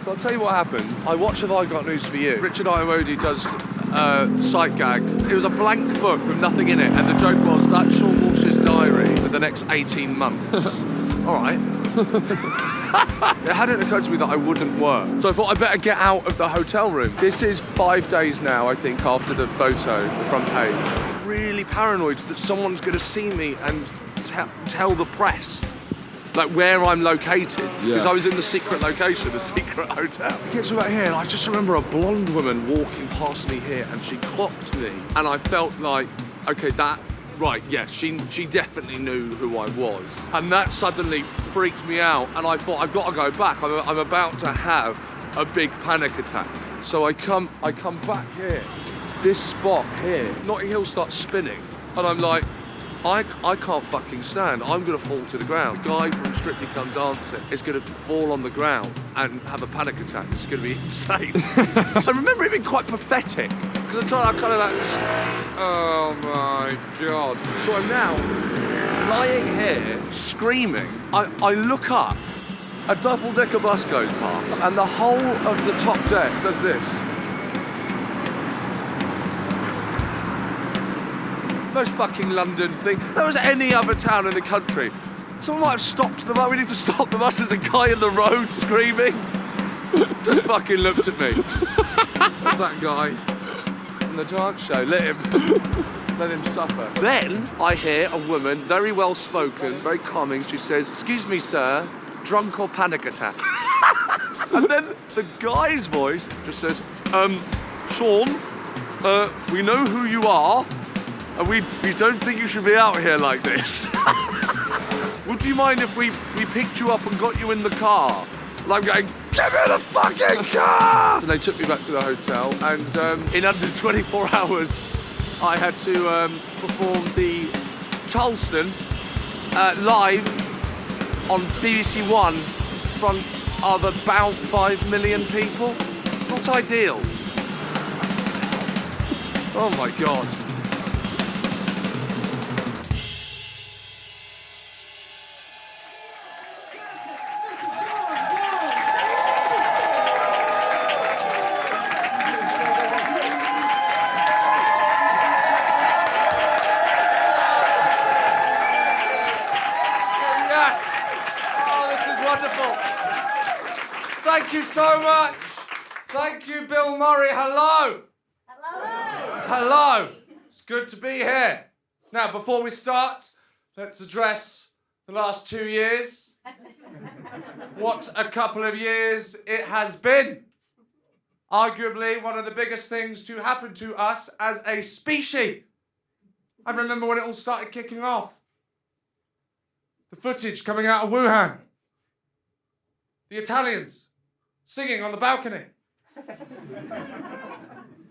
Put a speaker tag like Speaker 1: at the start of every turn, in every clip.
Speaker 1: So I'll tell you what happened. I watched Have I Got News For You. Richard Iowodi does sight gag. It was a blank book with nothing in it, and the joke was that Seann Walsh's diary for the next 18 months. All right. It hadn't occurred to me that I wouldn't work. So I thought I better get out of the hotel room. This is 5 days now, I think, after the photo, the front page. Really paranoid that someone's going to see me and tell the press. Like where I'm located, because I was in the secret location, the secret hotel. It gets about here, and I just remember a blonde woman walking past me here, and she clocked me, and I felt like, okay, she definitely knew who I was, and that suddenly freaked me out, and I thought I've got to go back. I'm about to have a big panic attack. So I come back here, this spot here. Notting Hill starts spinning, and I'm like, I can't fucking stand. I'm going to fall to the ground. The guy from Strictly Come Dancing is going to fall on the ground and have a panic attack. It's going to be insane. I remember it being quite pathetic because I'm trying to kind of like, oh my God. So I'm now lying here screaming. I look up, a double-decker bus goes past, and the whole of the top deck does this. Most fucking London thing. If there was any other town in the country, someone might have stopped the bus. We need to stop the bus. There's a guy in the road screaming. Just fucking looked at me. That's that guy in the dance show. Let him suffer. Then I hear a woman, very well spoken, very calming. She says, "Excuse me, sir, drunk or panic attack?" And then the guy's voice just says, "Seann, we know who you are. And we don't think you should be out here like this. Would you mind if we picked you up and got you in the car?" And I'm going, "Give me the fucking car!" And they took me back to the hotel, and in under 24 hours, I had to perform the Charleston live on BBC One in front of about 5 million people. Not ideal. Oh my God. Thank you so much. Thank you, Bill Murray. Hello.
Speaker 2: Hello.
Speaker 1: Hello. It's good to be here. Now, before we start, let's address the last 2 years. What a couple of years it has been. Arguably one of the biggest things to happen to us as a species. I remember when it all started kicking off. The footage coming out of Wuhan. The Italians singing on the balcony.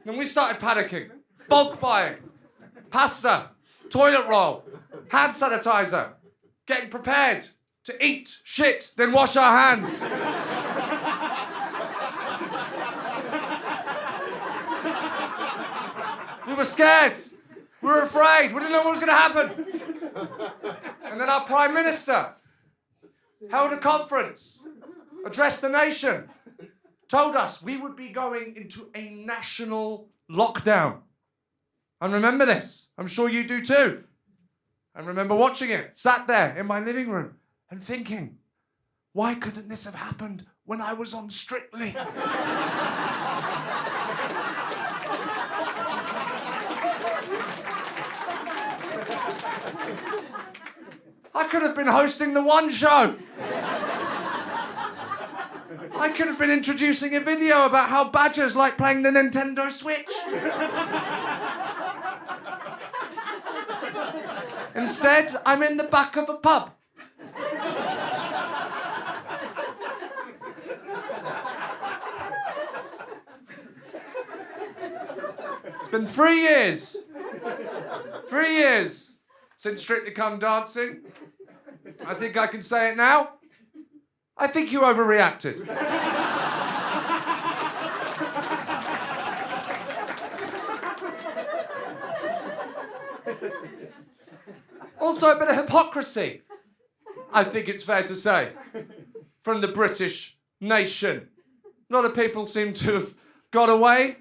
Speaker 1: Then we started panicking, bulk buying, pasta, toilet roll, hand sanitizer, getting prepared to eat shit, then wash our hands. We were scared. We were afraid. We didn't know what was going to happen. And then our Prime Minister held a conference, addressed the nation, told us we would be going into a national lockdown. And remember this. I'm sure you do too. I remember watching it, sat there in my living room and thinking, why couldn't this have happened when I was on Strictly? I could have been hosting the One Show. I could have been introducing a video about how badgers like playing the Nintendo Switch. Instead, I'm in the back of a pub. It's been 3 years. 3 years since Strictly Come Dancing. I think I can say it now. I think you overreacted. Also a bit of hypocrisy, I think it's fair to say, from the British nation. A lot of people seem to have got away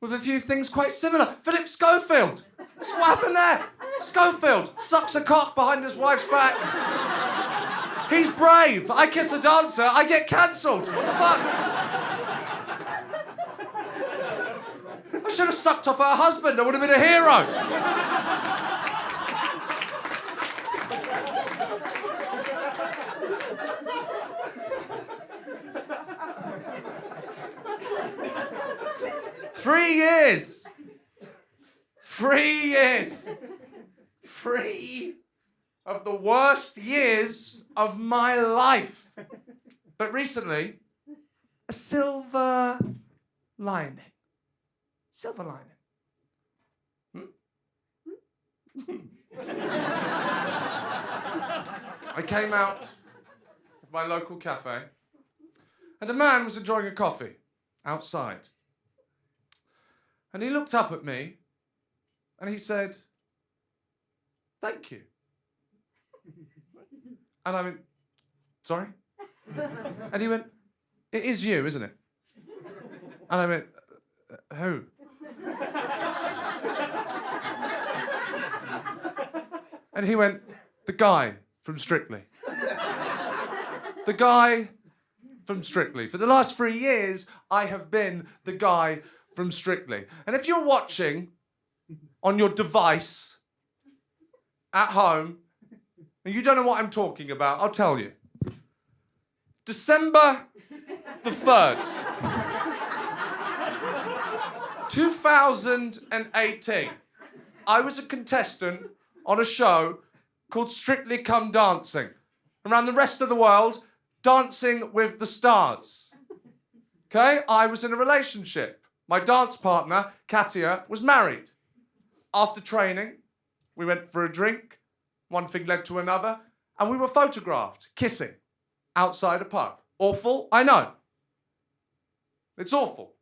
Speaker 1: with a few things quite similar. Philip Schofield. What's what happened there? Schofield sucks a cock behind his wife's back. He's brave. I kiss a dancer, I get cancelled. What the fuck? I should have sucked off her husband. I would have been a hero. 3 years. 3 years. 3 of the worst years of my life. But recently, a silver lining. Silver lining. I came out of my local cafe and a man was enjoying a coffee outside. And he looked up at me and he said, "Thank you." And I went, "Sorry?" And he went, "It is you, isn't it?" And I went, "Who?" And he went, "The guy from Strictly." The guy from Strictly. For the last 3 years, I have been the guy from Strictly. And if you're watching on your device at home and you don't know what I'm talking about, I'll tell you. December the 3rd, 2018, I was a contestant on a show called Strictly Come Dancing. Around the rest of the world, Dancing with the Stars. Okay? I was in a relationship. My dance partner, Katia, was married. After training, we went for a drink. One thing led to another. And we were photographed kissing outside a pub. Awful? I know. It's awful.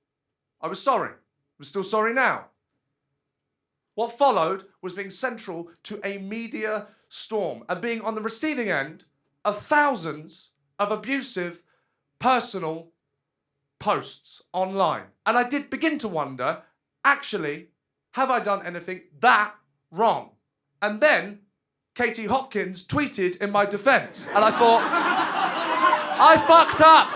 Speaker 1: I was sorry. I'm still sorry now. What followed was being central to a media storm and being on the receiving end of thousands of abusive, personal posts online. And I did begin to wonder, actually, have I done anything that wrong? And then Katie Hopkins tweeted in my defense. And I thought, I fucked up.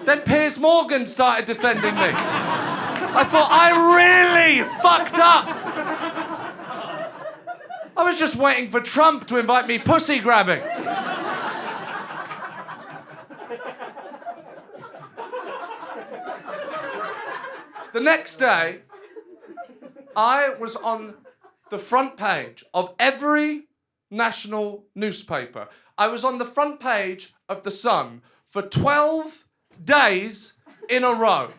Speaker 1: Then Piers Morgan started defending me. I thought, I really fucked up. I was just waiting for Trump to invite me pussy grabbing. The next day, I was on the front page of every national newspaper. I was on the front page of The Sun for 12 days in a row.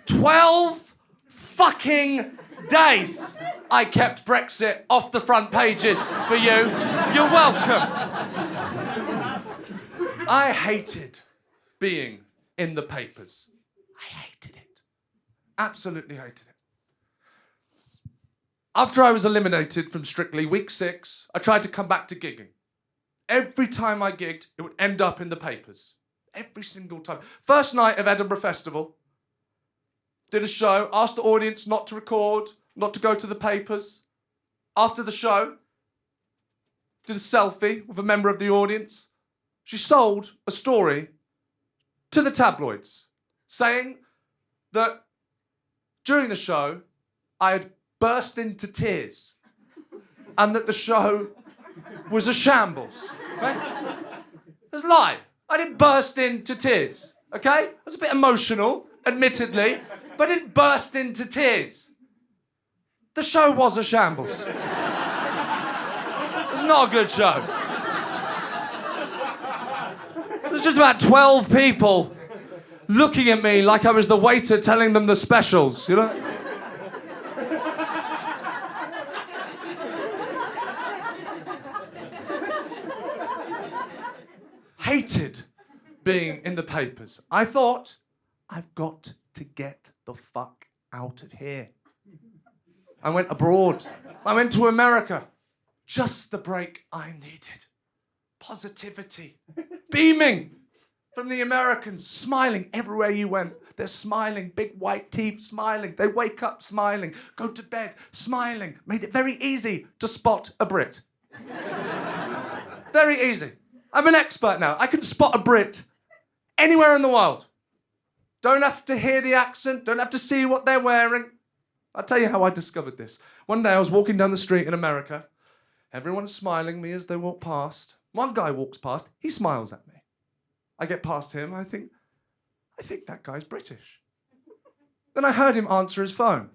Speaker 1: 12 fucking days. I kept Brexit off the front pages for you. You're welcome. I hated being in the papers. I hated it. Absolutely hated it. After I was eliminated from Strictly, week 6, I tried to come back to gigging. Every time I gigged, it would end up in the papers. Every single time. First night of Edinburgh Festival, did a show, asked the audience not to record, not to go to the papers. After the show, did a selfie with a member of the audience. She sold a story to the tabloids, saying that during the show, I had burst into tears and that the show was a shambles. Okay? It was a lie. I didn't burst into tears, okay? I was a bit emotional, admittedly, but I didn't burst into tears. The show was a shambles. It was not a good show. There was just about 12 people looking at me like I was the waiter telling them the specials, you know? Hated being in the papers. I thought, I've got to get the fuck out of here. I went abroad. I went to America. Just the break I needed. Positivity. Beaming from the Americans. Smiling everywhere you went. They're smiling. Big white teeth smiling. They wake up smiling. Go to bed smiling. Made it very easy to spot a Brit. Very easy. I'm an expert now. I can spot a Brit anywhere in the world. Don't have to hear the accent. Don't have to see what they're wearing. I'll tell you how I discovered this. One day I was walking down the street in America. Everyone's smiling at me as they walk past. One guy walks past. He smiles at me. I get past him. I think that guy's British. Then I heard him answer his phone.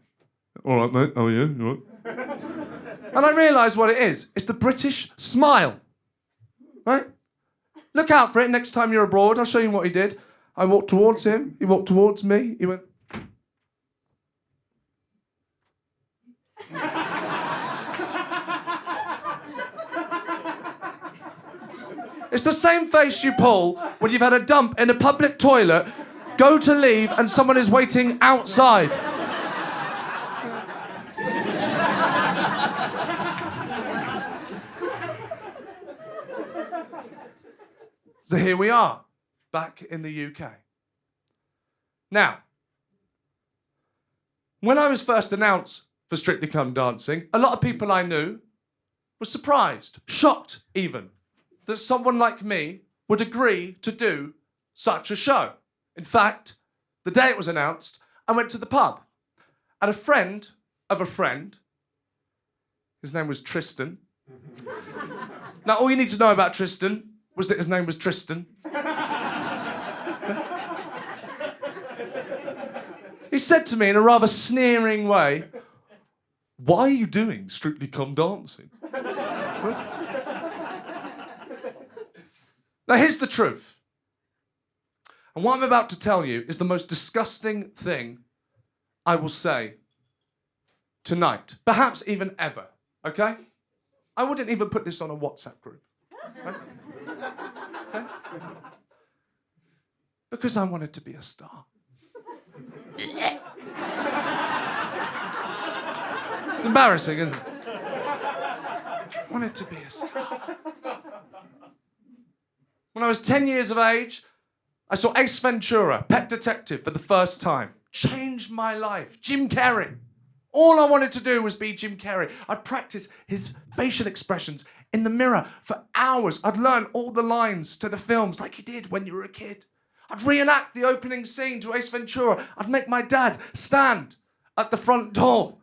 Speaker 1: All right, mate. How are you? You all right? And I realised what it is. It's the British smile. Right? Look out for it next time you're abroad. I'll show you what he did. I walked towards him. He walked towards me. He went... It's the same face you pull when you've had a dump in a public toilet, go to leave, and someone is waiting outside. So here we are, back in the UK. Now, when I was first announced for Strictly Come Dancing, a lot of people I knew were surprised, shocked even, that someone like me would agree to do such a show. In fact, the day it was announced, I went to the pub, and a friend of a friend, his name was Tristan. Now, all you need to know about Tristan was that his name was Tristan. He said to me in a rather sneering way, "Why are you doing Strictly Come Dancing?" Now, here's the truth. And what I'm about to tell you is the most disgusting thing I will say tonight. Perhaps even ever, okay? I wouldn't even put this on a WhatsApp group. Right? Okay? Because I wanted to be a star. It's embarrassing, isn't it? I wanted to be a star. When I was 10 years of age, I saw Ace Ventura, Pet Detective, for the first time. Changed my life. Jim Carrey. All I wanted to do was be Jim Carrey. I'd practice his facial expressions in the mirror for hours. I'd learn all the lines to the films like you did when you were a kid. I'd reenact the opening scene to Ace Ventura. I'd make my dad stand at the front door.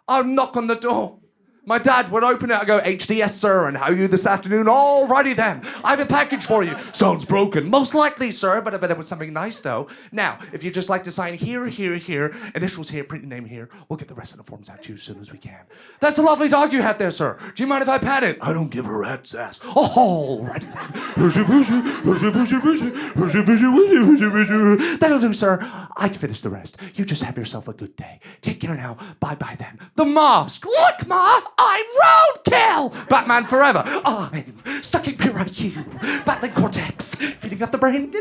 Speaker 1: I'd knock on the door. My dad would open it. I'd go, "HDS, sir, and how are you this afternoon?" "Alrighty then. I have a package for you." "Sounds broken." "Most likely, sir, but I bet it was something nice, though. Now, if you'd just like to sign here, here, here, initials here, print your name here, we'll get the rest of the forms out to you as soon as we can." "That's a lovely dog you have there, sir. Do you mind if I pat it?" "I don't give a rat's ass." "Alrighty then." "That'll do, sir. I can finish the rest. You just have yourself a good day. Take care now. Bye-bye then." The Mask. "Look, Ma, I'm roadkill." "Batman Forever." "I'm sucking pure IQ. Battling cortex. Feeding up the brain.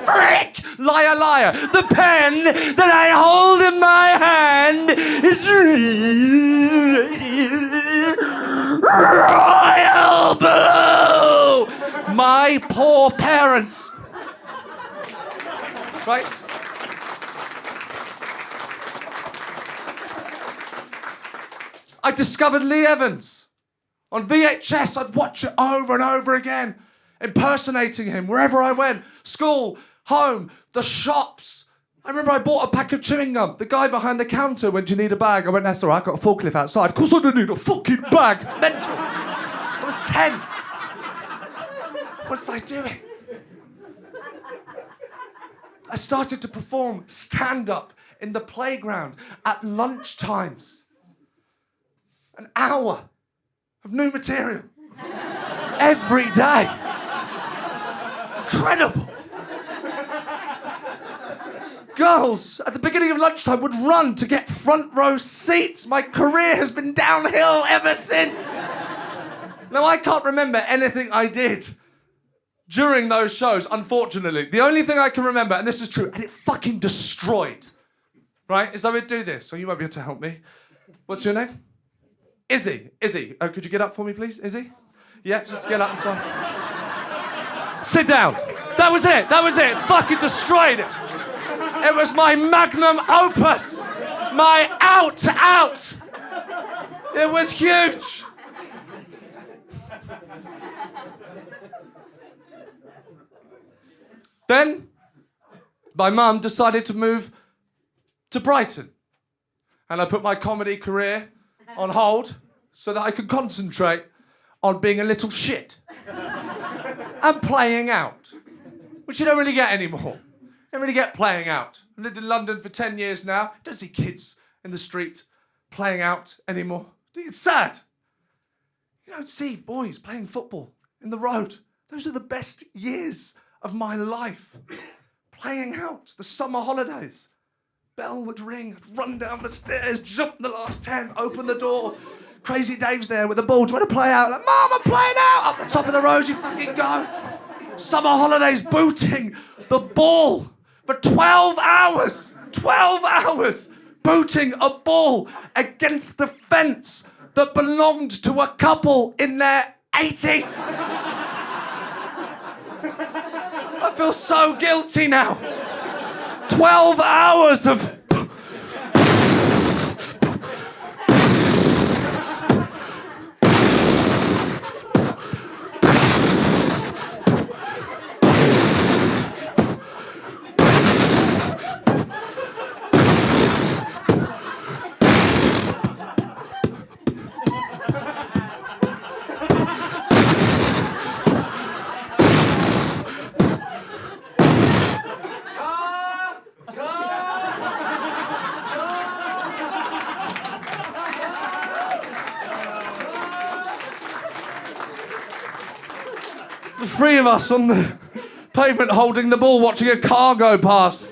Speaker 1: Freak. Liar, liar. The pen that I hold in my hand is royal blue." My poor parents. Right? I discovered Lee Evans. On VHS, I'd watch it over and over again, impersonating him wherever I went. School, home, the shops. I remember I bought a pack of chewing gum. The guy behind the counter went, "Do you need a bag?" I went, "That's all right, I've got a forklift outside." "Of course I don't need a fucking bag." Mental. I was 10. What was I doing? I started to perform stand-up in the playground at lunch times. An hour of new material every day. Incredible. Girls at the beginning of lunchtime would run to get front row seats. My career has been downhill ever since. Now, I can't remember anything I did during those shows, unfortunately. The only thing I can remember, and this is true, and it fucking destroyed, right, is I would do this. So you might be able to help me. What's your name? Izzy. Izzy. Could you get up for me, please, Izzy? Yeah, just get up. It's fine. Sit down. That was it. That was it. Fucking destroyed it. It was my magnum opus. My out. It was huge. Then, my mum decided to move to Brighton. And I put my comedy career on hold so that I could concentrate on being a little shit. And playing out. Which you don't really get anymore. You don't really get playing out. I've lived in London for 10 years now. Don't see kids in the street playing out anymore. It's sad. You don't see boys playing football in the road. Those are the best years of my life. Playing out, the summer holidays. Bell would ring, I'd run down the stairs, jump the last 10, open the door. Crazy Dave's there with the ball. Do you want to play out? Like, Mom, I'm playing out! Up the top of the road you fucking go. Summer holidays booting the ball for 12 hours. 12 hours booting a ball against the fence that belonged to a couple in their 80s. I feel so guilty now. 12 hours of... The three of us on the pavement holding the ball, watching a car go past.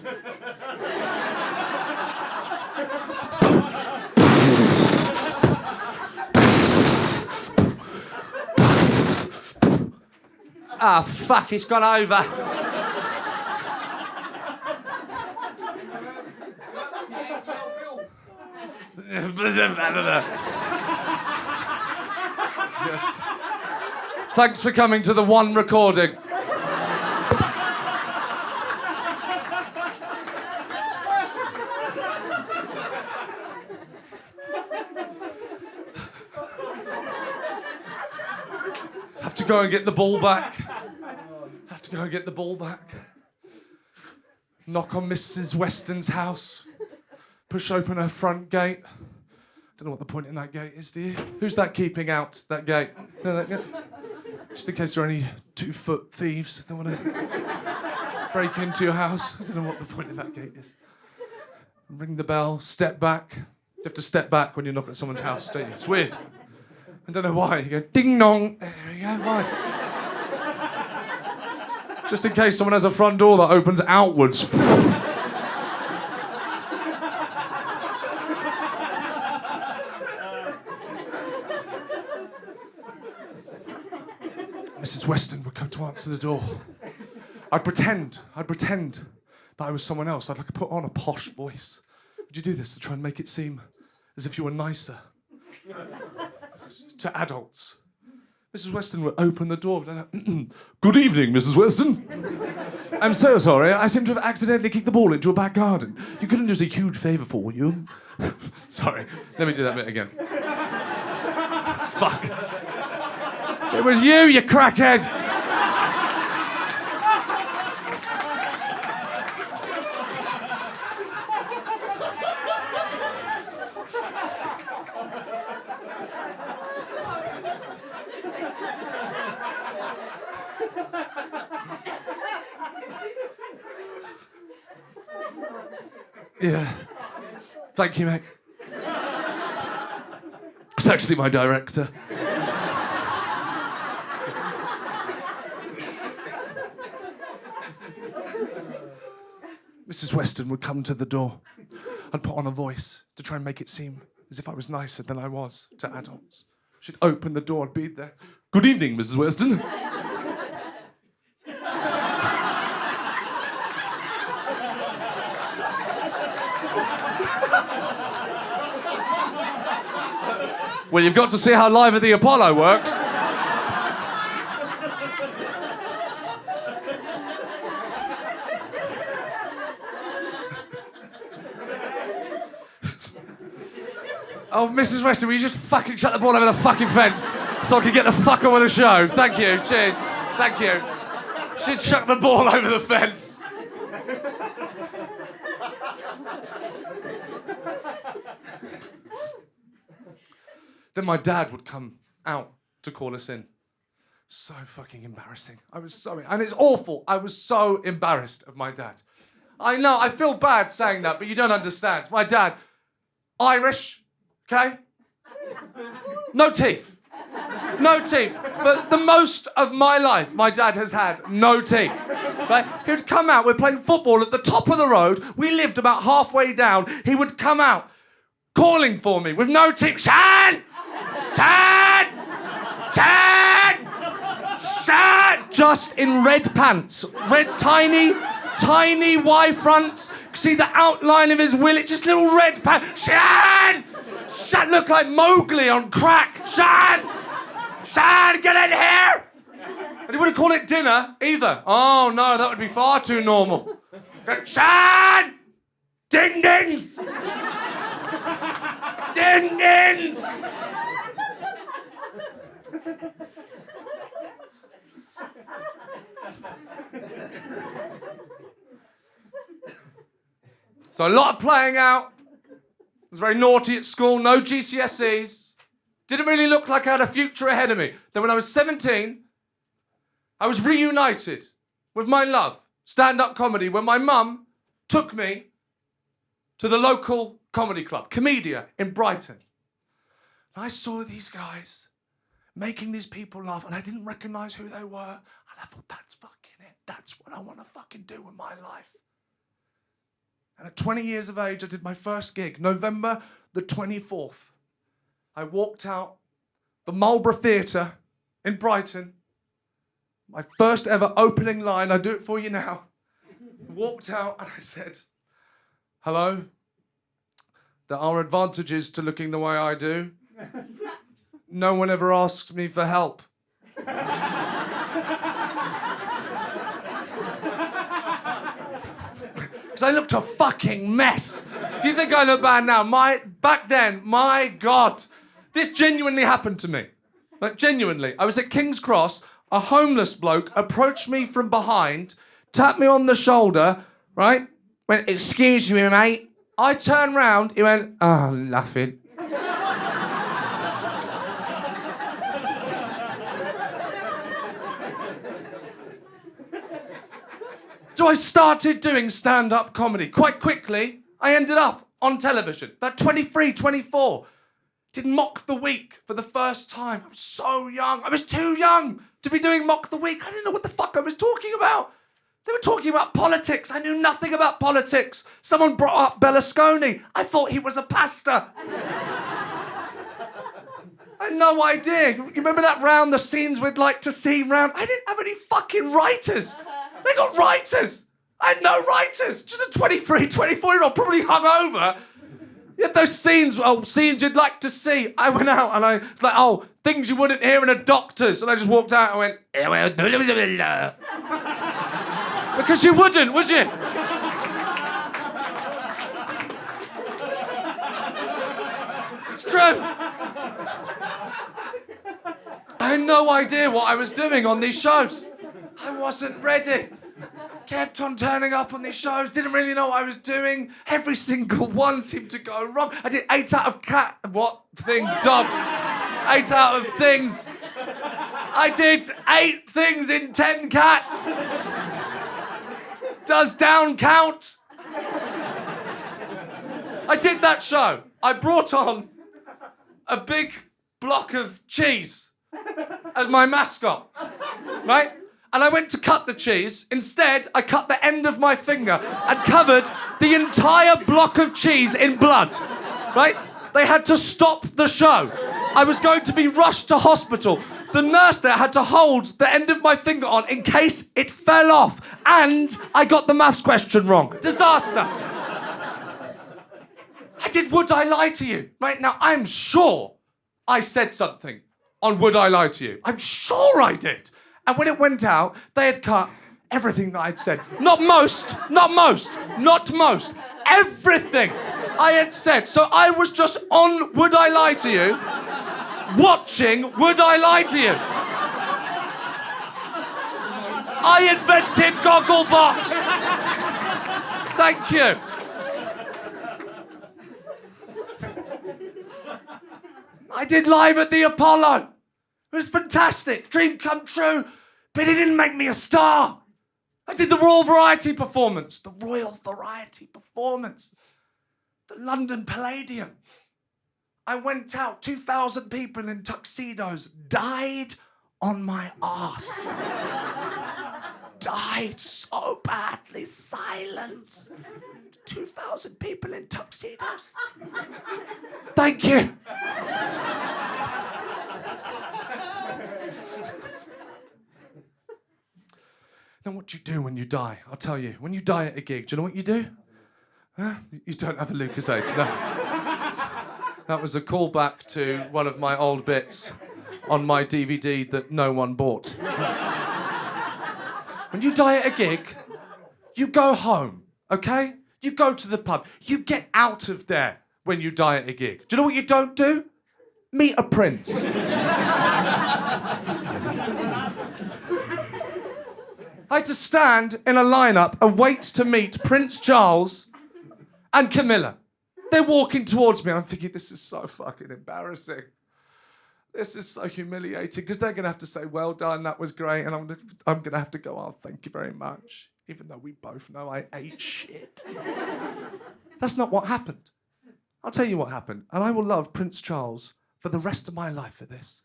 Speaker 1: Ah, fuck, it's gone over. Yes. Thanks for coming to the one recording. Have to go and get the ball back. Have to go and get the ball back. Knock on Mrs. Weston's house. Push open her front gate. Don't know what the point in that gate is, do you? Who's that keeping out that gate? No, that gate? Just in case there are any 2-foot thieves that want to break into your house. I don't know what the point of that gate is. Ring the bell, step back. You have to step back when you knock at someone's house, don't you? It's weird. I don't know why. You go, ding dong. There you go, why? Just in case someone has a front door that opens outwards. Mrs. Weston would come to answer the door. I'd pretend that I was someone else. I'd like to put on a posh voice. Would you do this to try and make it seem as if you were nicer to adults? Mrs. Weston would open the door. Good evening, Mrs. Weston. I'm so sorry. I seem to have accidentally kicked the ball into a back garden. You couldn't do us a huge favour for you? Sorry. Let me do that bit again. Fuck. It was you crackhead! Yeah. Thank you, mate. It's actually my director. Mrs. Weston would come to the door. I'd put on a voice to try and make it seem as if I was nicer than I was to adults. She'd open the door, I'd be there. Good evening, Mrs. Weston. Well, you've got to see how Live at the Apollo works. Oh, Mrs. Weston, will you just fucking shut the ball over the fucking fence so I can get the fuck on with the show? Thank you. Cheers. Thank you. She'd chuck the ball over the fence. Then my dad would come out to call us in. So fucking embarrassing. And it's awful. I was so embarrassed of my dad. I know, I feel bad saying that, but you don't understand. My dad, Irish, okay? No teeth. No teeth. For the most of my life, my dad has had no teeth. Right? He would come out, we're playing football at the top of the road. We lived about halfway down. He would come out calling for me with no teeth. Seann! Seann! Seann! Seann! Just in red pants. Red, tiny Y fronts. See the outline of his willy, just little red pants. Seann! Seann looked like Mowgli on crack. Seann! Seann, get in here! And he wouldn't call it dinner either. Oh no, that would be far too normal. Seann! Ding dings! Ding dings! So a lot of playing out. I was very naughty at school, no GCSEs. Didn't really look like I had a future ahead of me. Then when I was 17, I was reunited with my love, stand-up comedy, when my mum took me to the local comedy club, Comedia in Brighton. And I saw these guys making these people laugh, and I didn't recognise who they were. And I thought, that's fucking it. That's what I want to fucking do with my life. And at 20 years of age, I did my first gig, November the 24th. I walked out the Marlborough Theatre in Brighton. My first ever opening line, I do it for you now. Walked out and I said, hello, there are advantages to looking the way I do. No one ever asks me for help. Because I looked a fucking mess. Do you think I look bad now? Back then, my God, this genuinely happened to me. Like, genuinely. I was at King's Cross, a homeless bloke approached me from behind, tapped me on the shoulder, right? Went, excuse me, mate. I turned round, he went, oh, laughing. So I started doing stand-up comedy. Quite quickly, I ended up on television. About 23, 24. Did Mock the Week for the first time. I was so young. I was too young to be doing Mock the Week. I didn't know what the fuck I was talking about. They were talking about politics. I knew nothing about politics. Someone brought up Berlusconi. I thought he was a pastor. I had no idea. You remember that round, the scenes we'd like to see round? I didn't have any fucking writers. They got writers. I had no writers. Just a 23, 24-year-old, probably hungover. You had those scenes, scenes you'd like to see. I went out and I was like, oh, things you wouldn't hear in a doctor's. And I just walked out and went, because you wouldn't, would you? It's true. I had no idea what I was doing on these shows. I wasn't ready. Kept on turning up on these shows, didn't really know what I was doing. Every single one seemed to go wrong. I did 8 out of dogs. 8 out of things. I did 8 things in 10 cats. Does down count? I did that show. I brought on a big block of cheese as my mascot, right? And I went to cut the cheese. Instead, I cut the end of my finger and covered the entire block of cheese in blood, right? They had to stop the show. I was going to be rushed to hospital. The nurse there had to hold the end of my finger on in case it fell off. And I got the maths question wrong. Disaster. I did Would I Lie to You? Right now, I'm sure I said something on Would I Lie to You. I'm sure I did. And when it went out, they had cut everything that I'd said. Not most. Everything I had said. So I was just on Would I Lie to You, watching Would I Lie to You. I invented Gogglebox. Thank you. I did Live at the Apollo. It was fantastic. Dream come true. But it didn't make me a star. I did the Royal Variety Performance. The London Palladium. I went out, 2,000 people in tuxedos, died on my arse. Died so badly, silence. 2,000 people in tuxedos. Thank you. Now, what do you do when you die? I'll tell you. When you die at a gig, do you know what you do? Huh? You don't have a Lucasade, no. That was a callback to one of my old bits on my DVD that no one bought. When you die at a gig, you go home, okay? You go to the pub. You get out of there when you die at a gig. Do you know what you don't do? Meet a prince. I had to stand in a lineup and wait to meet Prince Charles and Camilla. They're walking towards me. I'm thinking, this is so fucking embarrassing. This is so humiliating, because they're going to have to say, well done, that was great. And I'm going to have to go, oh, thank you very much. Even though we both know I ate shit. That's not what happened. I'll tell you what happened. And I will love Prince Charles for the rest of my life for this.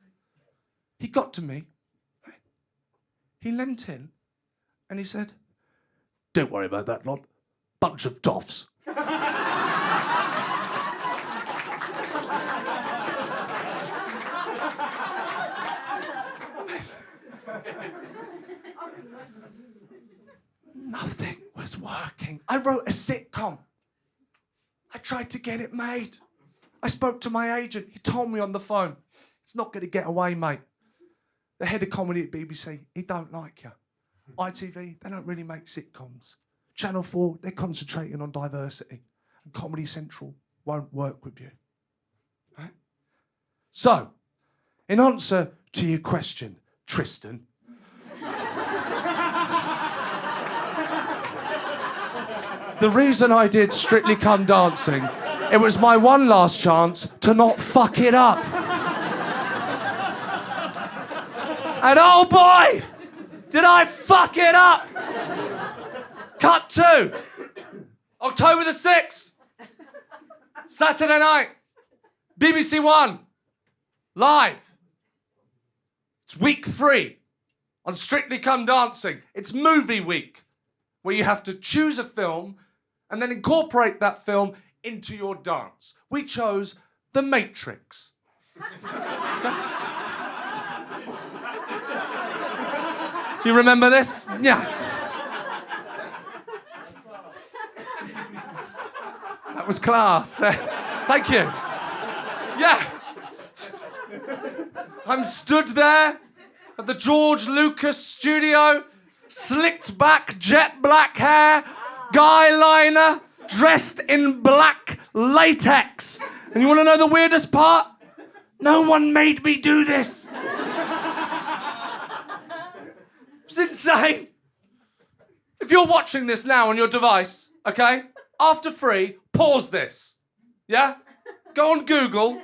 Speaker 1: He got to me. He leant in. And he said, don't worry about that lot. Bunch of toffs. Nothing was working. I wrote a sitcom. I tried to get it made. I spoke to my agent. He told me on the phone, it's not going to get away, mate. The head of comedy at BBC, he don't like you. ITV, they don't really make sitcoms. Channel 4, they're concentrating on diversity. And Comedy Central won't work with you. Right? So, in answer to your question, Tristan, the reason I did Strictly Come Dancing, it was my one last chance to not fuck it up. And oh boy, did I fuck it up! Cut 2. October the 6th. Saturday night. BBC One. Live. It's week 3 on Strictly Come Dancing. It's movie week, where you have to choose a film and then incorporate that film into your dance. We chose The Matrix. You remember this? Yeah. That was class. Thank you. Yeah. I'm stood there at the George Lucas studio, slicked back, jet black hair, guy liner, dressed in black latex. And you want to know the weirdest part? No one made me do this. It's insane. If you're watching this now on your device, okay, after 3, pause this. Yeah? Go on Google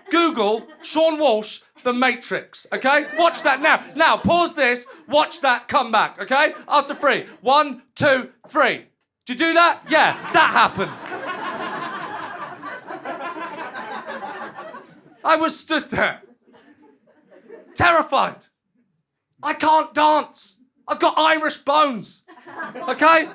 Speaker 1: Seann Walsh, The Matrix, okay? Watch that now. Now, pause this, watch that, come back, okay? After 3. 1, 2, 3. Did you do that? Yeah, that happened. I was stood there, terrified. I can't dance. I've got Irish bones, okay?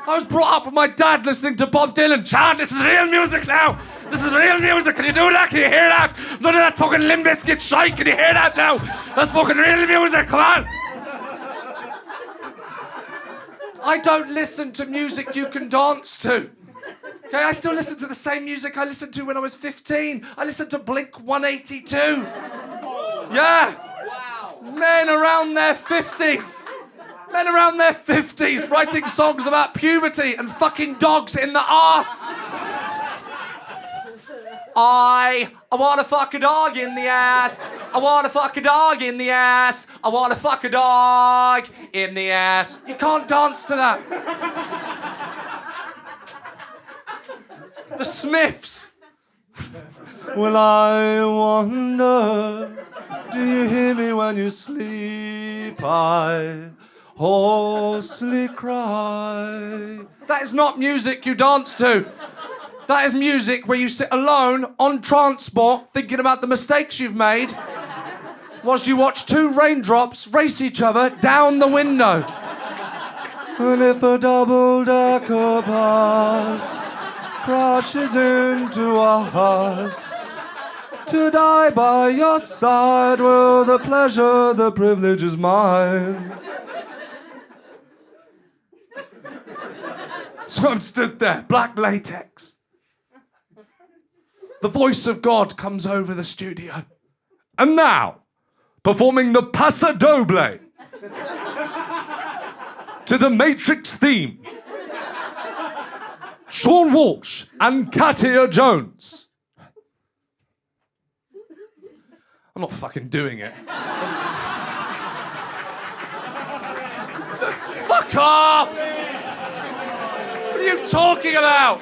Speaker 1: I was brought up with my dad listening to Bob Dylan. Chad, this is real music now. This is real music. Can you do that? Can you hear that? None of that fucking Limp Bizkit shite. Can you hear that now? That's fucking real music. Come on. I don't listen to music you can dance to. Okay, I still listen to the same music I listened to when I was 15. I listened to Blink 182. Yeah. Men around their 50s. Men around their 50s writing songs about puberty and fucking dogs in the arse. I want to fuck a dog in the ass. I want to fuck a dog in the ass. I want to fuck a dog in the ass. You can't dance to that. The Smiths. Well, I wonder, do you hear me when you sleep? I hoarsely cry. That is not music you dance to. That is music where you sit alone on transport thinking about the mistakes you've made whilst you watch two raindrops race each other down the window. And if a double-decker bus crashes into us, to die by your side, well, the pleasure, the privilege is mine. So I'm stood there, black latex. The voice of God comes over the studio. And now, performing the Paso Doble to the Matrix theme, Seann Walsh and Katia Jones. I'm not fucking doing it. Fuck off! What are you talking about?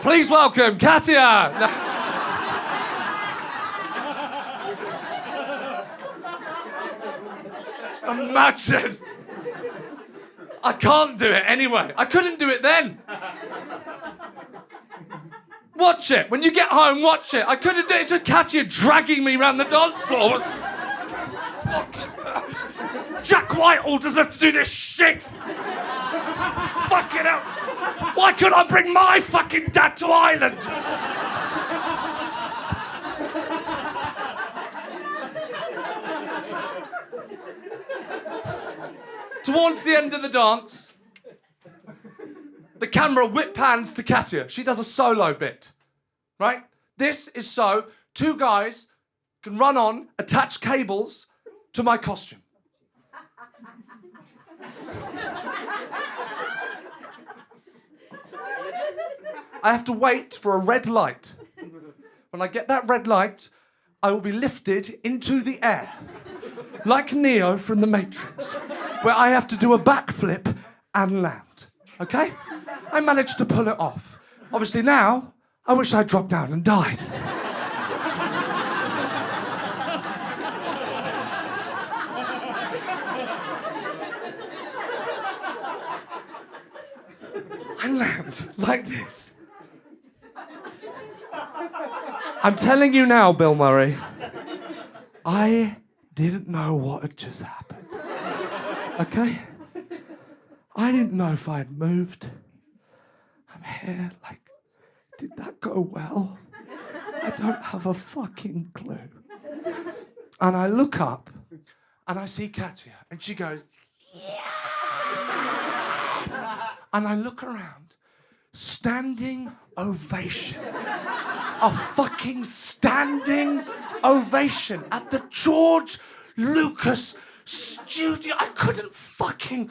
Speaker 1: Please welcome Katia. Imagine. I can't do it anyway. I couldn't do it then. Watch it. When you get home, watch it. I couldn't do it. It's just Katia dragging me around the dance floor. Jack Whitehall doesn't have to do this shit. Fucking hell. Why couldn't I bring my fucking dad to Ireland? Towards the end of the dance, the camera whip pans to Katia. She does a solo bit, right? This is so two guys can run on, attach cables to my costume. I have to wait for a red light. When I get that red light, I will be lifted into the air, like Neo from The Matrix, where I have to do a backflip and land, okay? I managed to pull it off. Obviously now, I wish I'd dropped down and died. I land like this. I'm telling you now, Bill Murray, I didn't know what had just happened. Okay? I didn't know if I'd moved. I'm here, like, did that go well? I don't have a fucking clue. And I look up and I see Katia and she goes, yes! And I look around, standing ovation. A fucking standing ovation at the George Lucas studio. I couldn't fucking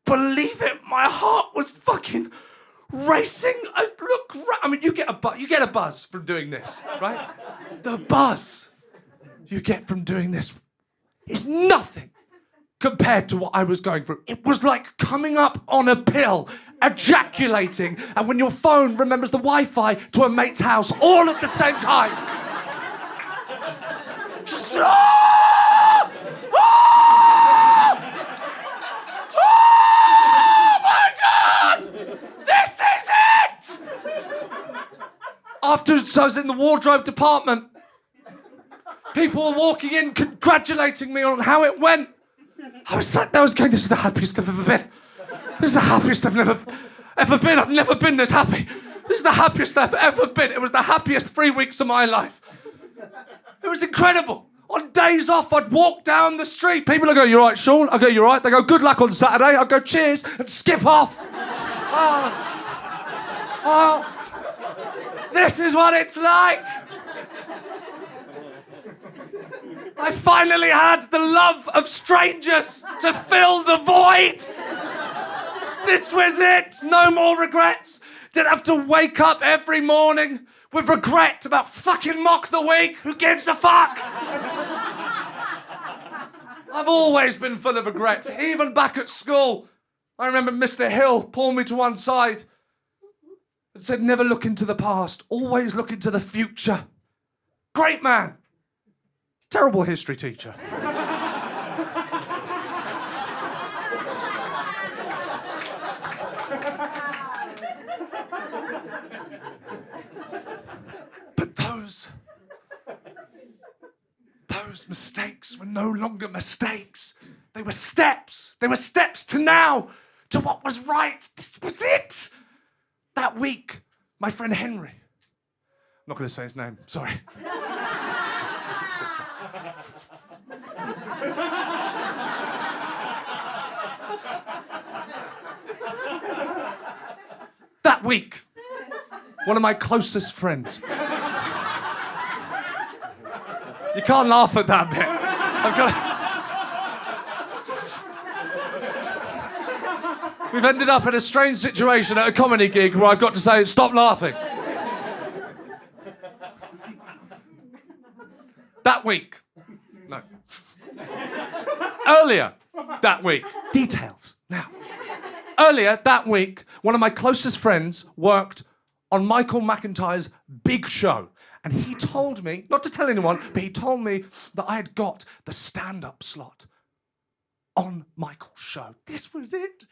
Speaker 1: believe it. My heart was fucking racing. I mean, you get a buzz from doing this, right? The buzz you get from doing this is nothing compared to what I was going through. It was like coming up on a pill, ejaculating, and when your phone remembers the Wi-Fi to a mate's house all at the same time. Just, oh! Oh! Oh my God! This is it! Afterwards, I was in the wardrobe department. People were walking in, congratulating me on how it went. I was like, this is the happiest I've ever been. This is the happiest I've ever been. I've never been this happy. This is the happiest I've ever been. It was the happiest 3 weeks of my life. It was incredible. On days off, I'd walk down the street. People would go, you all right, Sean? I go, you all right? They go, good luck on Saturday. I go, cheers, and skip off. This is what it's like. I finally had the love of strangers to fill the void. This was it. No more regrets. Didn't have to wake up every morning with regret about fucking Mock the Week. Who gives a fuck? I've always been full of regrets, even back at school. I remember Mr. Hill pulled me to one side and said, never look into the past, always look into the future. Great man. Terrible history teacher. But those mistakes were no longer mistakes. They were steps. They were steps to now, to what was right. This was it. That week, my friend Henry, I'm not going to say his name, sorry. That week, one of my closest friends. You can't laugh at that bit. We've ended up in a strange situation at a comedy gig where I've got to say, stop laughing. That week. No. Earlier that week. Details now. Earlier that week, one of my closest friends worked on Michael McIntyre's big show. And he told me, not to tell anyone, but he told me that I had got the stand-up slot on Michael's show. This was it.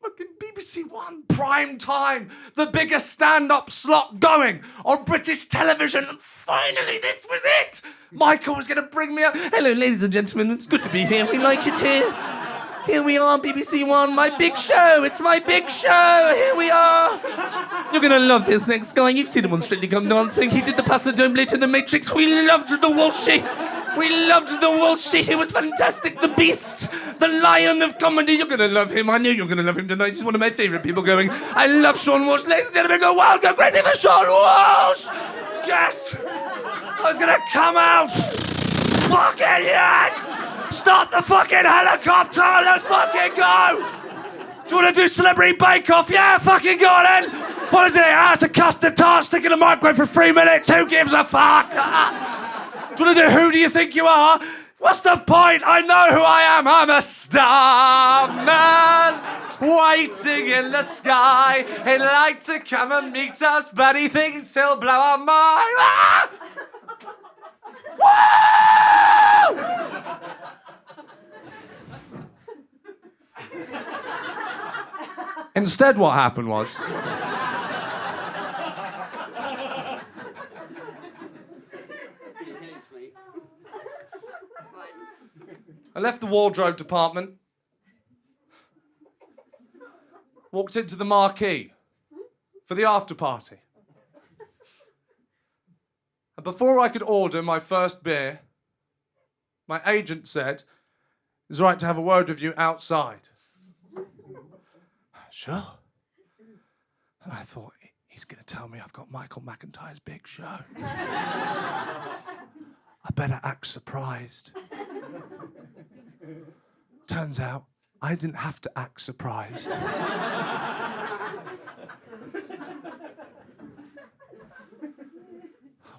Speaker 1: Fucking BBC One, prime time. The biggest stand-up slot going on British television. And finally, this was it. Michael was going to bring me up. Hello, ladies and gentlemen. It's good to be here. We like it here. Here we are, BBC One, my big show. It's my big show. Here we are. You're going to love this next guy. You've seen him on Strictly Come Dancing. He did the Paso Doble to the Matrix. We loved the Walshy. We loved the Walshy. He was fantastic. The Beast. The Lion of Comedy. You're going to love him. I knew you were going to love him tonight. He's one of my favourite people going. I love Seann Walsh. Ladies and gentlemen, go wild, go crazy for Seann Walsh. Yes. I was going to come out. Fucking yes. Start the fucking helicopter. Let's fucking go. Do you want to do Celebrity Bake Off? Yeah, fucking go on then. What is it? It's a custard tart. Stick in the microwave for 3 minutes. Who gives a fuck? Do you want to do Who Do You Think You Are? What's the point? I know who I am. I'm a star man waiting in the sky. He'd like to come and meet us, but he thinks he'll blow our mind. Ah! Woo! Instead, what happened was... I left the wardrobe department, walked into the marquee for the after party. And before I could order my first beer, my agent said, it's right to have a word with you outside. Sure. And I thought, he's going to tell me I've got Michael McIntyre's big show. I better act surprised. Turns out, I didn't have to act surprised. I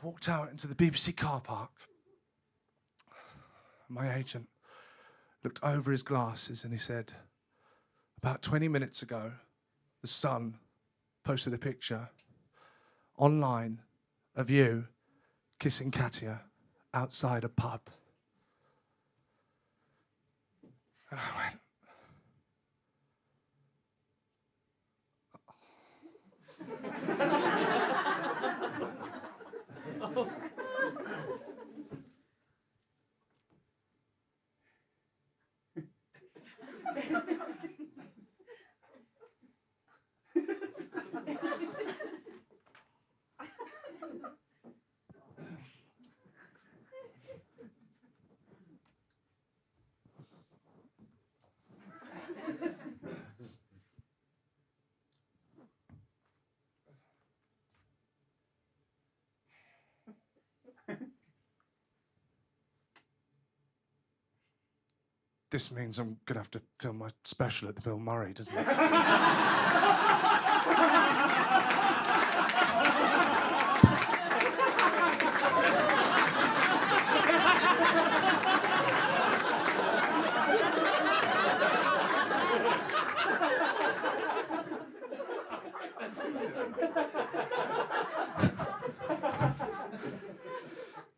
Speaker 1: walked out into the BBC car park. My agent looked over his glasses and he said, about 20 minutes ago, The Sun posted a picture online of you kissing Katia outside a pub. And I went, This means I'm going to have to film my special at the Bill Murray, doesn't it?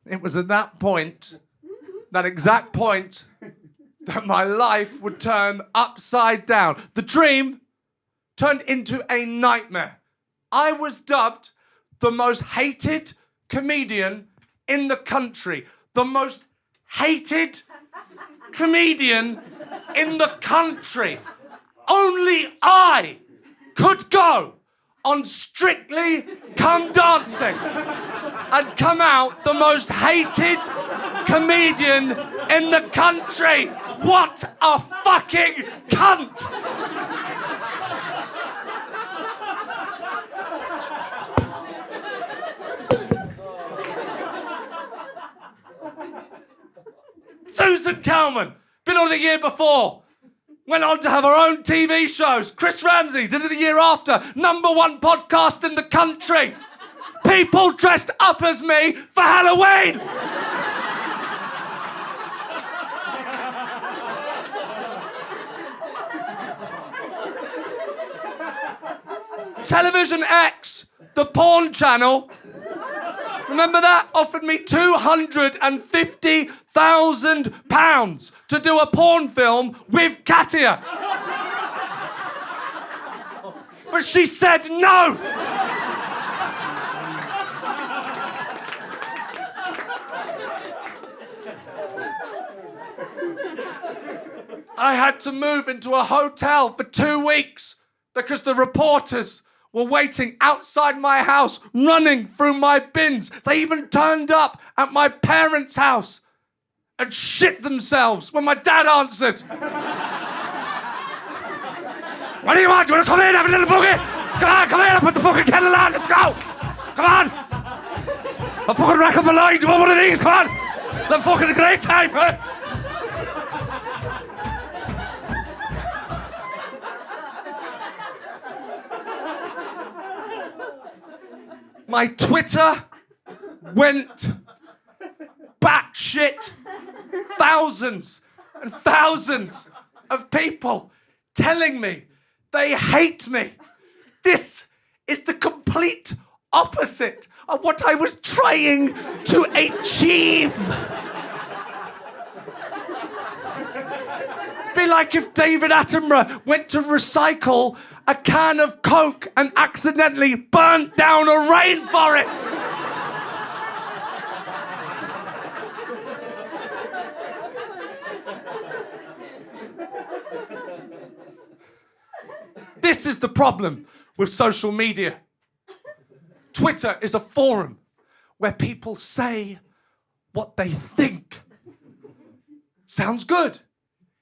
Speaker 1: It was at that point, that exact point, that my life would turn upside down. The dream turned into a nightmare. I was dubbed the most hated comedian in the country. The most hated comedian in the country. Only I could go on Strictly Come Dancing and come out the most hated comedian in the country. What a fucking cunt! Susan Calman, been on the year before. Went on to have her own TV shows. Chris Ramsey did it the year after. #1 podcast in the country. People dressed up as me for Halloween. Television X, the porn channel, remember that? Offered me £250,000 to do a porn film with Katia. But she said no. I had to move into a hotel for 2 weeks because the reporters were waiting outside my house, running through my bins. They even turned up at my parents' house and shit themselves when my dad answered. What do you want? Do you want to come in, have a little boogie? Come on, come in, I'll put the fucking kettle on, let's go! Come on! I'll fucking rack up a line, do you want one of these? Come on! Have fucking a great time, eh? My Twitter went batshit. Thousands and thousands of people telling me they hate me. This is the complete opposite of what I was trying to achieve. Be like if David Attenborough went to recycle a can of Coke and accidentally burnt down a rainforest. This is the problem with social media. Twitter is a forum where people say what they think. Sounds good.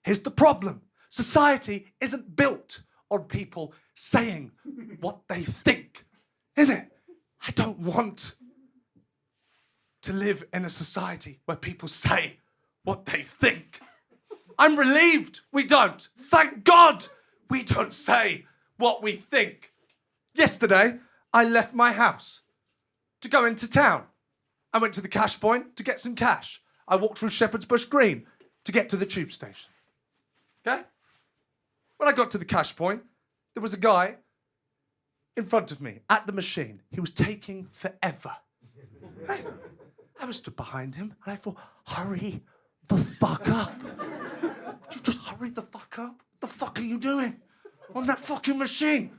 Speaker 1: Here's the problem. Society isn't built on people saying what they think, is it? I don't want to live in a society where people say what they think. I'm relieved we don't. Thank God we don't say what we think. Yesterday, I left my house to go into town. I went to the cash point to get some cash. I walked through Shepherd's Bush Green to get to the tube station. Okay? When I got to the cash point, there was a guy in front of me at the machine. He was taking forever. I was stood behind him and I thought, hurry the fuck up. Would you just hurry the fuck up? What the fuck are you doing on that fucking machine?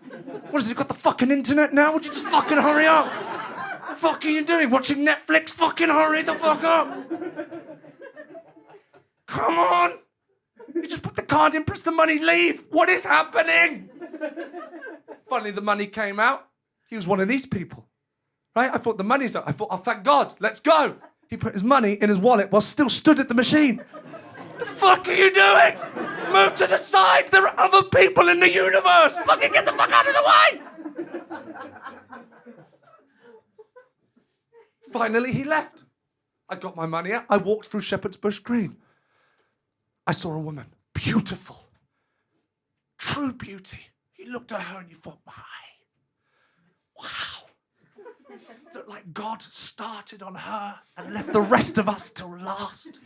Speaker 1: What is it, got the fucking internet now? Would you just fucking hurry up? What the fuck are you doing? Watching Netflix? Fucking hurry the fuck up. Come on. You just put the card in, press the money, leave. What is happening? Finally, the money came out. He was one of these people, right? I thought the money's up. I thought, oh, thank God, let's go. He put his money in his wallet while still stood at the machine. What the fuck are you doing? Move to the side. There are other people in the universe. Fucking get the fuck out of the way. Finally, he left. I got my money out. I walked through Shepherd's Bush Green. I saw a woman beautiful. True beauty. You looked at her and you thought, wow. Looked like God started on her and left the rest of us till last.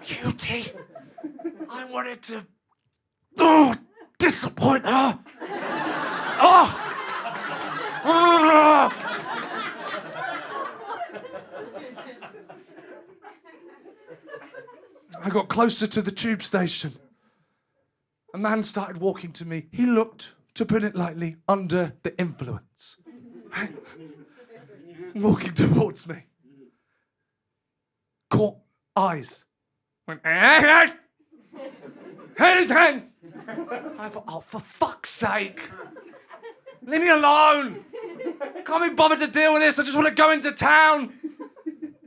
Speaker 1: Beauty. I wanted to disappoint her. I got closer to the tube station. A man started walking to me. He looked, to put it lightly, under the influence. Walking towards me. Caught eyes. Went, hey! I thought, oh, for fuck's sake. Leave me alone. Can't be bothered to deal with this. I just want to go into town.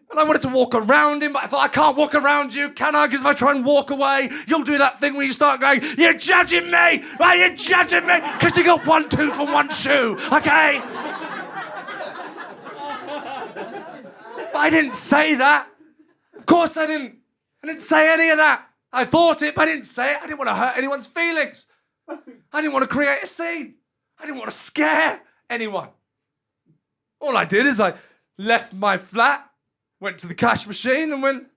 Speaker 1: And I wanted to walk around him, but I thought, I can't walk around you, can I? Because if I try and walk away, you'll do that thing where you start going, you're judging me! Why are you judging me? Because you got 1 tooth and 1 shoe, okay? But I didn't say that. Of course I didn't. I didn't say any of that. I thought it, but I didn't say it. I didn't want to hurt anyone's feelings. I didn't want to create a scene. I didn't want to scare anyone. All I did is I left my flat, went to the cash machine and went...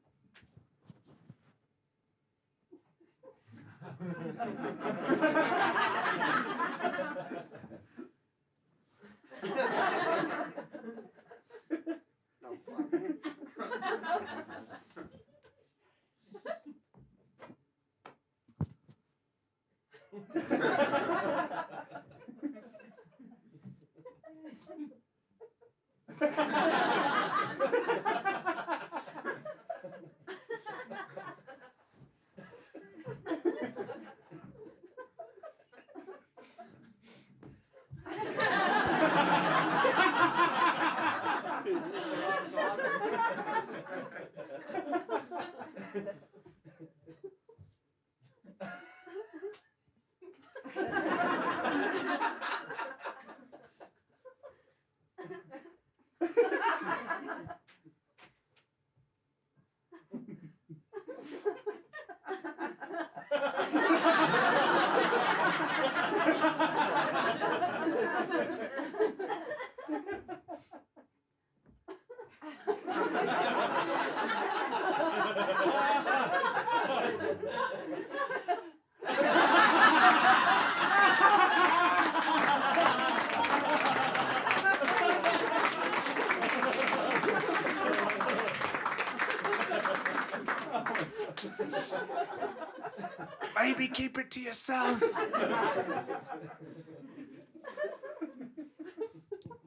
Speaker 1: Maybe keep it to yourself. Of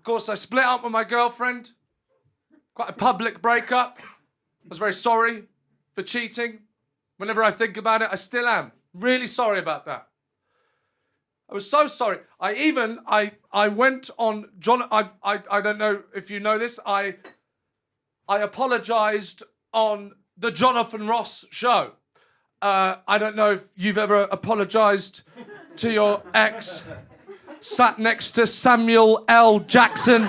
Speaker 1: course, I split up with my girlfriend. Quite a public breakup. I was very sorry for cheating. Whenever I think about it, I still am. Really sorry about that. I was so sorry. I went on John. I don't know if you know this. I apologized on the Jonathan Ross show. I don't know if you've ever apologized to your ex, sat next to Samuel L. Jackson.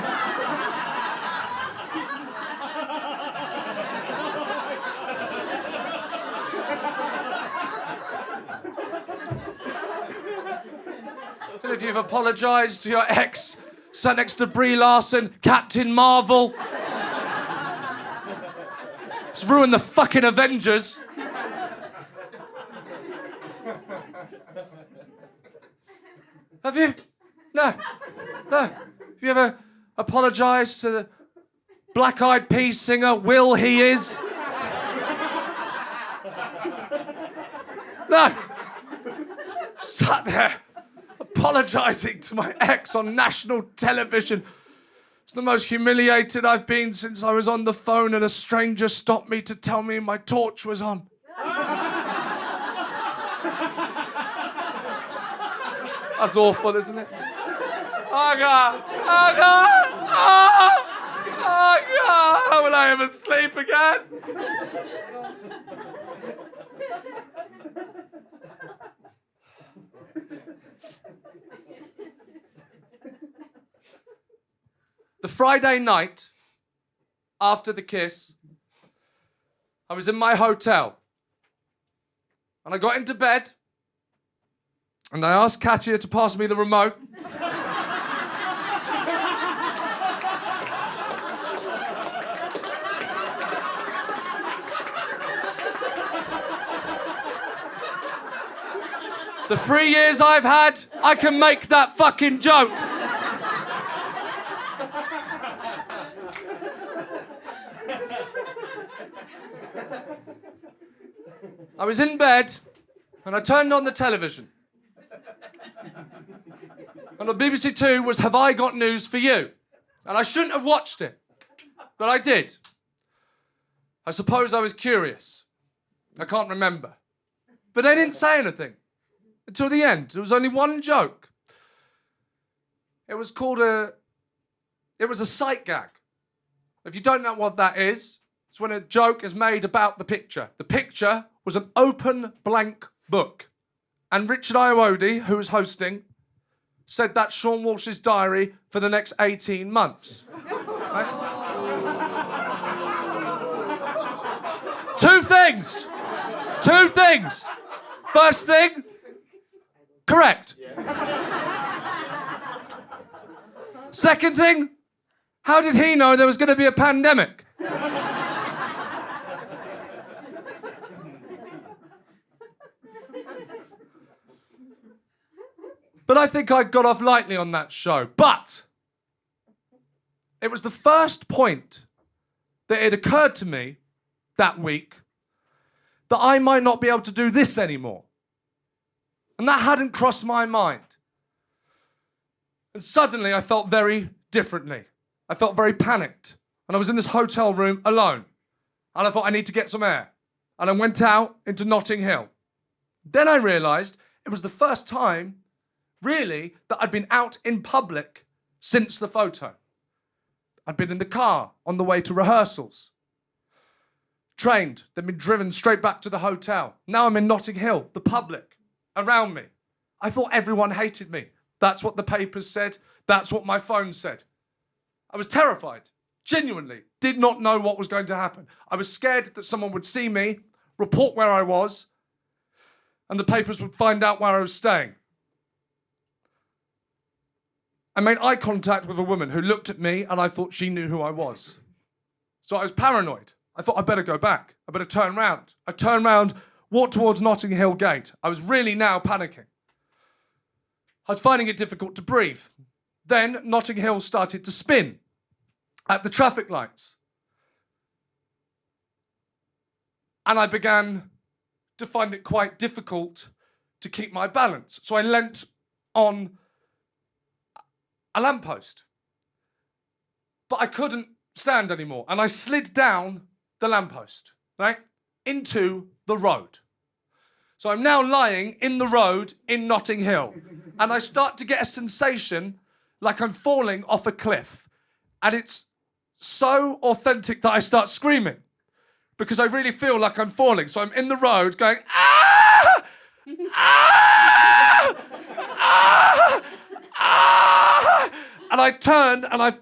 Speaker 1: If you've apologized to your ex, sat next to Brie Larson, Captain Marvel. It's ruined the fucking Avengers. Have you? No. Have you ever apologized to the Black Eyed Peas singer Will He Is? No. Sat there apologizing to my ex on national television. It's the most humiliated I've been since I was on the phone and a stranger stopped me to tell me my torch was on. That's awful, isn't it? Oh God! Oh God! Oh God! How will I ever sleep again? The Friday night, after the kiss, I was in my hotel. And I got into bed, and I asked Katia to pass me the remote. The 3 years I've had, I can make that fucking joke. I was in bed and I turned on the television. And on BBC Two was Have I Got News for You? And I shouldn't have watched it, but I did. I suppose I was curious. I can't remember. But they didn't say anything until the end. There was only one joke. It was a sight gag. If you don't know what that is, it's when a joke is made about the picture. The picture was an open blank book. And Richard Iowodi, who was hosting, said that's Seann Walsh's diary for the next 18 months. Right? Two things. First thing, correct. Second thing, how did he know there was going to be a pandemic? But I think I got off lightly on that show. But it was the first point that it occurred to me that week that I might not be able to do this anymore. And that hadn't crossed my mind. And suddenly I felt very differently. I felt very panicked. And I was in this hotel room alone. And I thought, I need to get some air. And I went out into Notting Hill. Then I realised it was the first time, really, that I'd been out in public since the photo. I'd been in the car on the way to rehearsals. Trained, then been driven straight back to the hotel. Now I'm in Notting Hill, the public, around me. I thought everyone hated me. That's what the papers said. That's what my phone said. I was terrified, genuinely. Did not know what was going to happen. I was scared that someone would see me, report where I was, and the papers would find out where I was staying. I made eye contact with a woman who looked at me and I thought she knew who I was. So I was paranoid. I thought I better go back. I better turn round. I turned round, walked towards Notting Hill Gate. I was really now panicking. I was finding it difficult to breathe. Then Notting Hill started to spin at the traffic lights. And I began to find it quite difficult to keep my balance. So I leant on a lamppost. But I couldn't stand anymore. And I slid down the lamppost, right, into the road. So I'm now lying in the road in Notting Hill. And I start to get a sensation like I'm falling off a cliff. And it's so authentic that I start screaming because I really feel like I'm falling. So I'm in the road going, ah! Ah! Ah! Ah! And I turn and I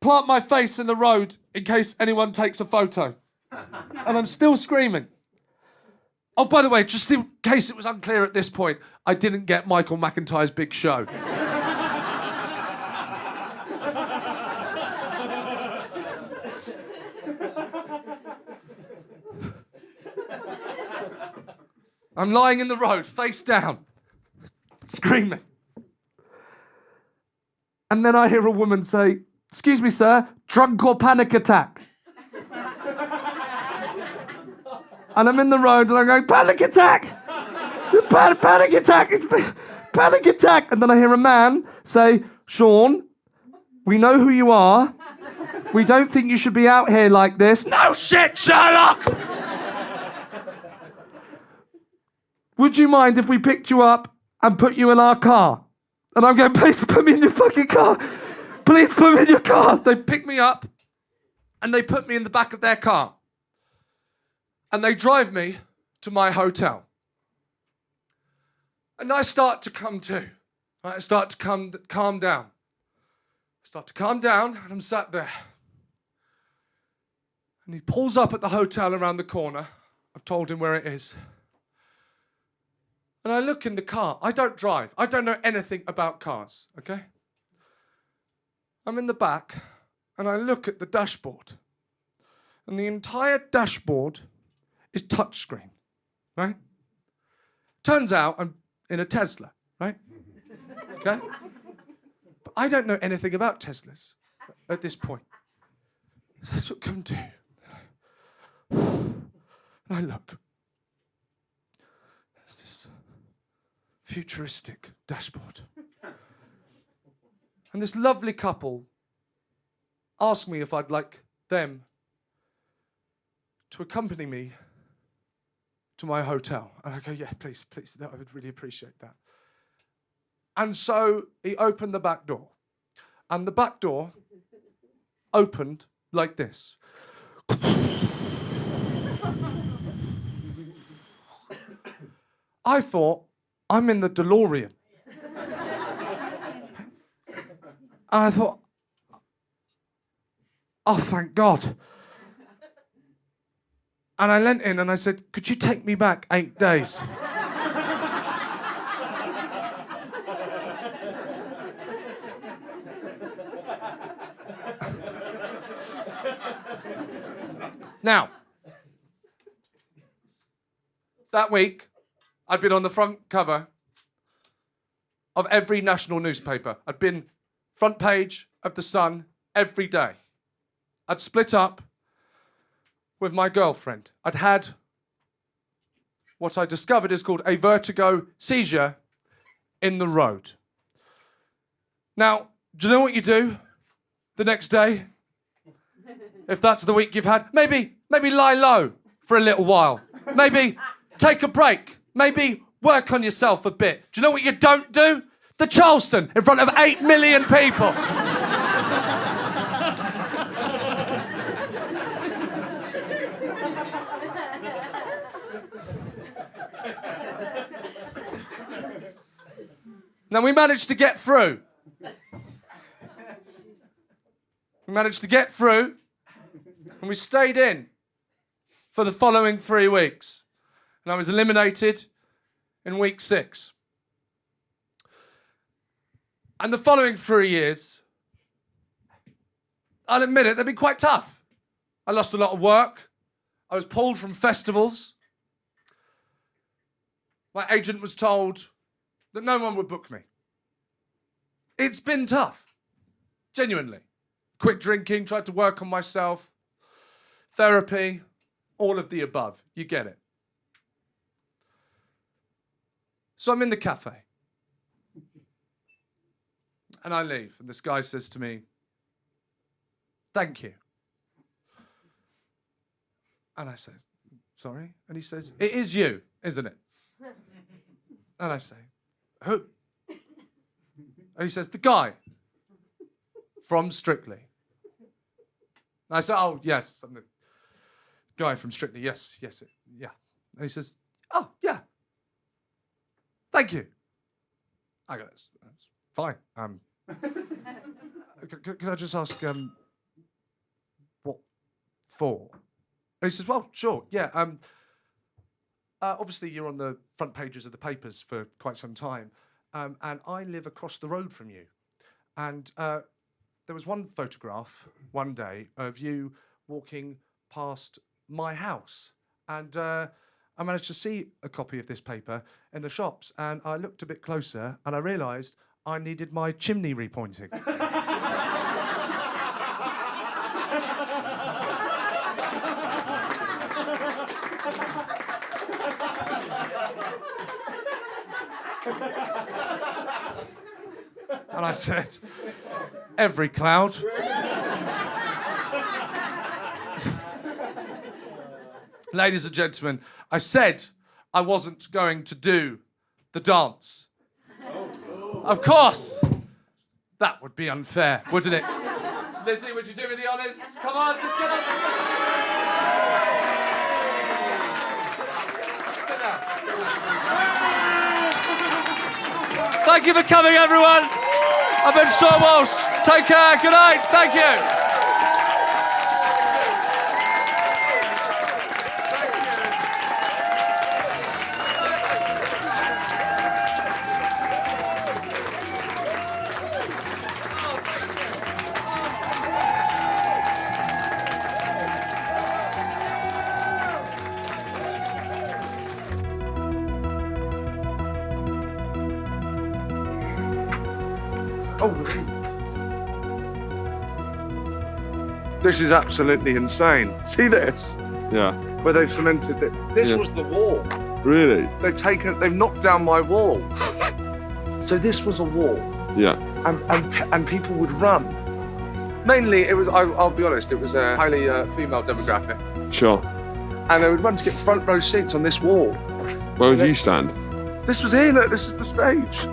Speaker 1: plant my face in the road in case anyone takes a photo. And I'm still screaming. Oh, by the way, just in case it was unclear at this point, I didn't get Michael McIntyre's big show. I'm lying in the road, face down, screaming. And then I hear a woman say, "Excuse me, sir, drunk or panic attack?" And I'm in the road and I'm going, "Panic attack! Panic attack! It's panic attack!" And then I hear a man say, "Seann, we know who you are. We don't think you should be out here like this." "No shit, Sherlock! Would you mind if we picked you up and put you in our car?" And I'm going, "Please put me in your fucking car. Please put me in your car." They pick me up and they put me in the back of their car. And they drive me to my hotel. And I start to come to. I start to calm down. I start to calm down and I'm sat there. And he pulls up at the hotel around the corner. I've told him where it is. And I look in the car. I don't drive. I don't know anything about cars, okay? I'm in the back, and I look at the dashboard. And the entire dashboard is touchscreen, right? Turns out I'm in a Tesla, right? Okay? But I don't know anything about Teslas at this point. So that's what I come to. And I look. There's this futuristic dashboard. And this lovely couple asked me if I'd like them to accompany me to my hotel. And I go, yeah, please, I would really appreciate that. And so he opened the back door. And the back door opened like this. I thought, I'm in the DeLorean. And I thought, oh, thank God. And I leant in and I said, could you take me back 8 days? Now, that week, I'd been on the front cover of every national newspaper. I'd been front page of The Sun every day. I'd split up with my girlfriend. I'd had what I discovered is called a vertigo seizure in the road. Now, do you know what you do the next day? If that's the week you've had, maybe lie low for a little while. Maybe take a break. Maybe work on yourself a bit. Do you know what you don't do? The Charleston in front of 8 million people. Now, we managed to get through. And we stayed in for the following 3 weeks. And I was eliminated in week 6. And the following 3 years, I'll admit it, they've been quite tough. I lost a lot of work. I was pulled from festivals. My agent was told that no one would book me. It's been tough, genuinely. Quit drinking, tried to work on myself, therapy, all of the above. You get it. So I'm in the cafe. And I leave, and this guy says to me, thank you. And I say, sorry? And he says, it is you, isn't it? And I say, who? And he says, the guy from Strictly. And I said, oh, yes, I'm the guy from Strictly. Yes, yeah. And he says, oh, yeah. Thank you. I go, that's fine. Can I just ask, what for? And he says, well, sure, yeah. Obviously, you're on the front pages of the papers for quite some time, and I live across the road from you. And there was one photograph one day of you walking past my house, and I managed to see a copy of this paper in the shops, and I looked a bit closer, and I realised I needed my chimney repointing. And I said, every cloud. Ladies and gentlemen, I said I wasn't going to do the dance. Of course, that would be unfair, wouldn't it? Lizzie, would you do me the honours? Come on, just get up. Sit down. Thank you for coming, everyone. I've been Seann Walsh. Take care. Good night. Thank you. Oh, this is absolutely insane. See this?
Speaker 2: Yeah.
Speaker 1: Where they've cemented it. This
Speaker 2: Yeah.
Speaker 1: was the wall.
Speaker 2: Really?
Speaker 1: They've knocked down my wall. So this was a wall,
Speaker 2: Yeah.
Speaker 1: and people would run. Mainly, it was. I'll be honest. It was a highly female demographic,
Speaker 2: Sure.
Speaker 1: and they would run to get front row seats on this wall.
Speaker 2: Where would you stand?
Speaker 1: This was here. Look, this is the stage.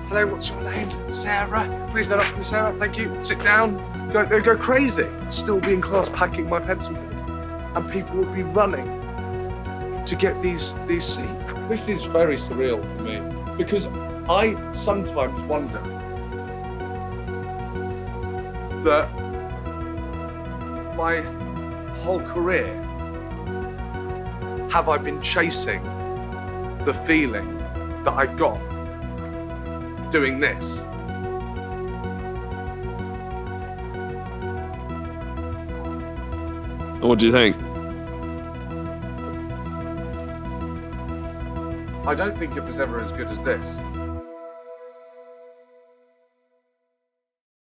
Speaker 1: Hello, what's your name? Sarah. Please stand up for me, Sarah. Thank you. Sit down. They go crazy. Still be in class, packing my pencil case, and people would be running to get these seats. This is very surreal for me because I sometimes wonder that my whole career have I been chasing the feeling that I got doing this.
Speaker 2: And what do you think?
Speaker 1: I don't think it was ever as good as this.